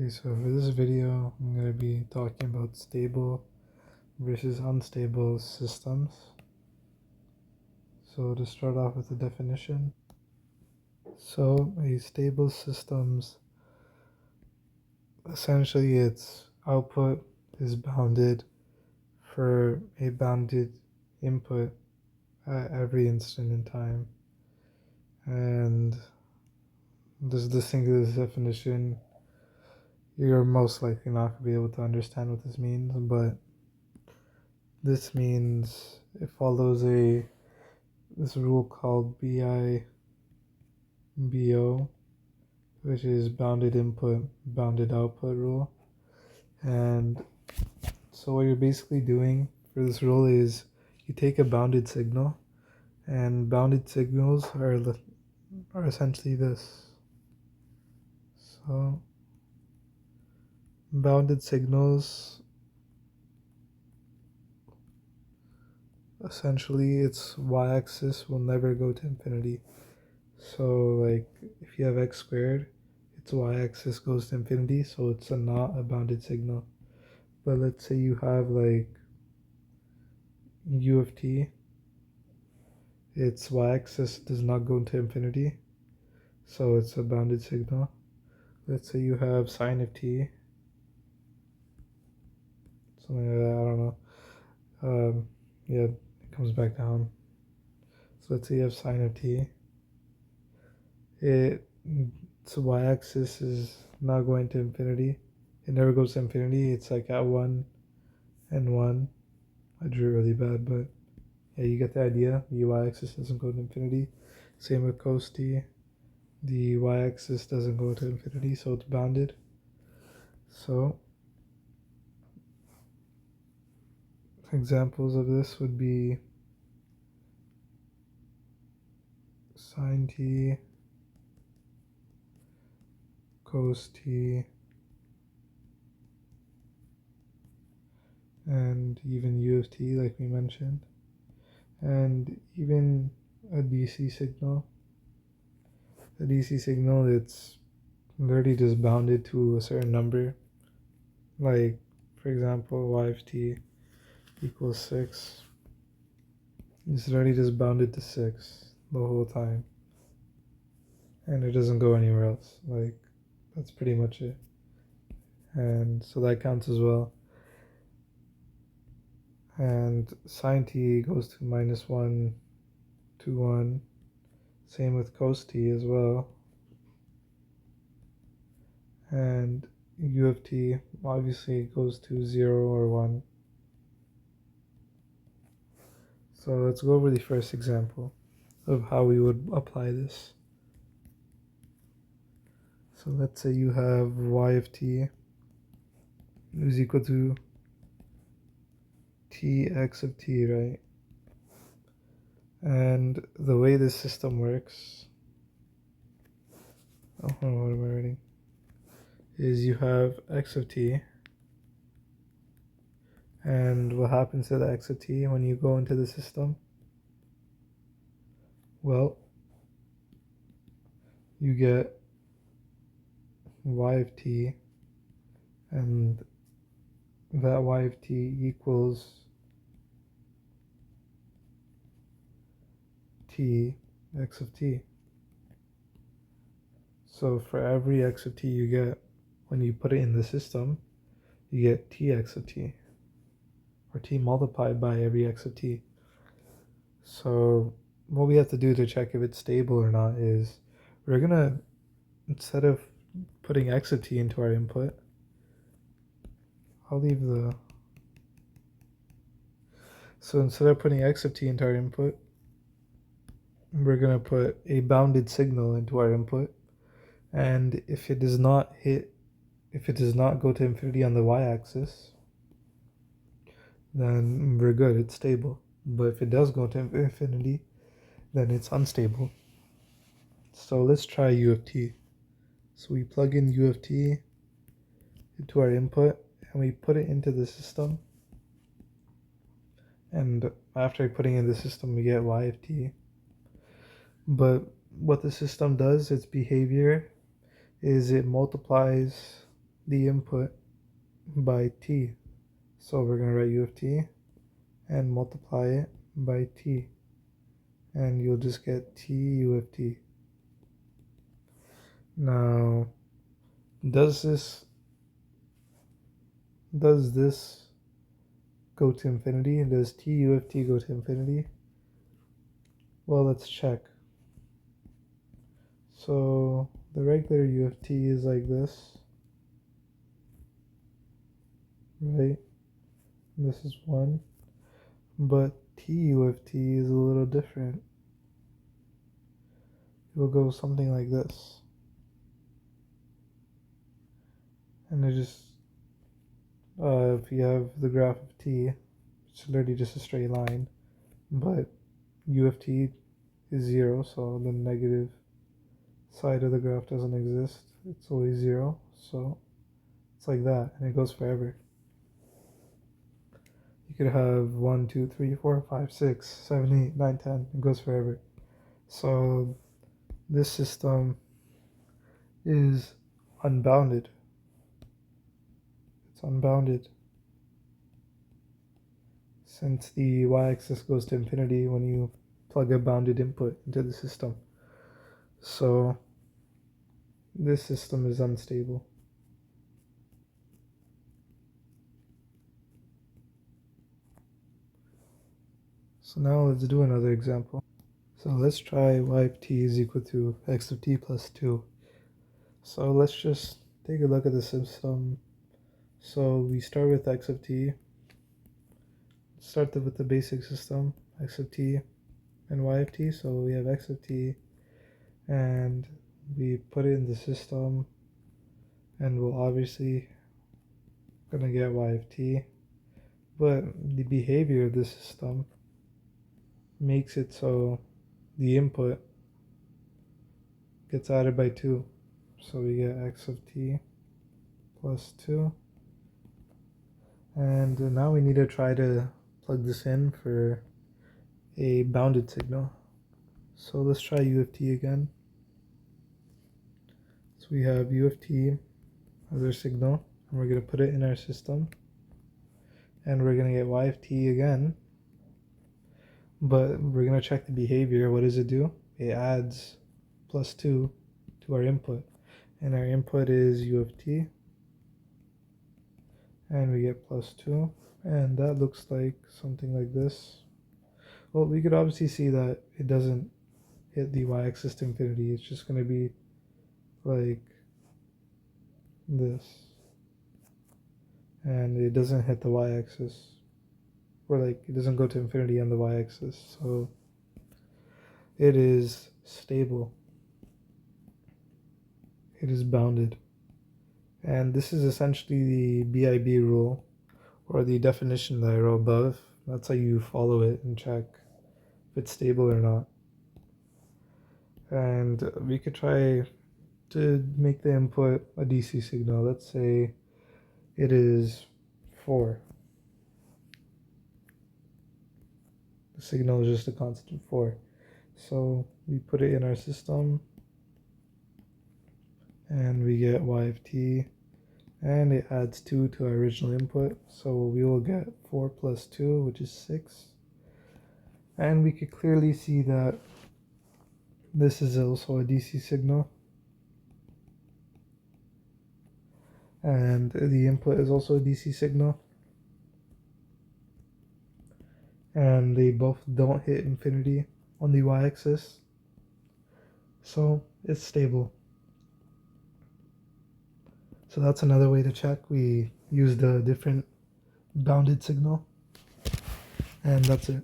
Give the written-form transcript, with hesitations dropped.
Okay, so for this video, I'm going to be talking about stable versus unstable systems. So to start off with the definition, so a stable systems, essentially its output is bounded for a bounded input at every instant in time. And this thing to this definition, you're most likely not going to be able to understand what this means, but this means it follows this rule called BIBO, which is bounded input, bounded output rule. And so what you're basically doing for this rule is you take a bounded signal, and bounded signals are essentially this. So bounded signals, essentially its y-axis will never go to infinity. So like if you have x squared, its y-axis goes to infinity, so it's not a bounded signal. But let's say you have like u of t, its y-axis does not go to infinity, so it's a bounded signal. Let's say you have sine of t, something like that, I don't know. Yeah, it comes back down. So let's say you have sine of t. Its y-axis is not going to infinity. It never goes to infinity. It's like at 1 and 1. I drew it really bad, but yeah, you get the idea. The y-axis doesn't go to infinity. Same with cos t. The y-axis doesn't go to infinity, so it's bounded. So examples of this would be sine t, cos t, and even u of t, like we mentioned, and even a DC signal. A DC signal, it's literally just bounded to a certain number. Like, for example, y of t equals 6. It's literally just bounded to 6 the whole time. And it doesn't go anywhere else. Like, that's pretty much it. And so that counts as well. And sine t goes to -1 to 1. Same with cos t as well. And u of t obviously goes to 0 or 1. So let's go over the first example of how we would apply this. So let's say you have y of t is equal to tx of t, right? And the way this system works, oh, what am I writing? Is you have x of t, and what happens to the x of t when you go into the system? Well, you get y of t, and that y of t equals t x of t. So for every x of t you get, when you put it in the system, you get tx of t, or t multiplied by every x of t. So what we have to do to check if it's stable or not is we're gonna, instead of putting x of t into our input, so instead of putting x of t into our input, we're gonna put a bounded signal into our input, and if it does not go to infinity on the y-axis, then we're good, it's stable. But if it does go to infinity, then it's unstable. So let's try u of t. So we plug in u of t into our input, and we put it into the system. And after putting in the system, we get y of t. But what the system does, its behavior, is it multiplies the input by t. So we're going to write u of t and multiply it by t. And you'll just get t u of t. Now, does this go to infinity? Does t u of t go to infinity? Well, let's check. So the regular u of t is like this, right? This is 1. But t u of t is a little different. It will go something like this. And it just, if you have the graph of t, it's literally just a straight line. But u of t is 0, so the negative side of the graph doesn't exist. It's always 0, so it's like that, and it goes forever. You could have 1, 2, 3, 4, 5, 6, 7, 8, 9, 10. It goes forever. So this system is unbounded. It's unbounded. Since the y-axis goes to infinity when you plug a bounded input into the system. So this system is unstable. So now let's do another example. So let's try y of t is equal to x of t plus 2. So let's just take a look at the system. So we start with x of t. Start with the basic system, x of t and y of t. So we have x of t and we put it in the system, and we'll obviously gonna get y of t. But the behavior of the system makes it so the input gets added by 2. So we get x of t plus 2. And now we need to try to plug this in for a bounded signal. So let's try u of t again. So we have u of t as our signal, and we're going to put it in our system. And we're going to get y of t again. But we're going to check the behavior. What does it do? It adds plus 2 to our input. And our input is u of t. And we get plus 2. And that looks like something like this. Well, we could obviously see that it doesn't hit the y-axis to infinity. It's just going to be like this. And it doesn't hit the y-axis. Or like, it doesn't go to infinity on the y-axis. So it is stable. It is bounded. And this is essentially the BIB rule, or the definition that I wrote above. That's how you follow it and check if it's stable or not. And we could try to make the input a DC signal. Let's say it is 4. The signal is just a constant 4. So we put it in our system, and we get y of t, and it adds 2 to our original input. So we will get 4 plus 2, which is 6. And we could clearly see that this is also a DC signal. And the input is also a DC signal. And they both don't hit infinity on the y-axis. So it's stable. So that's another way to check. We used a different bounded signal. And that's it.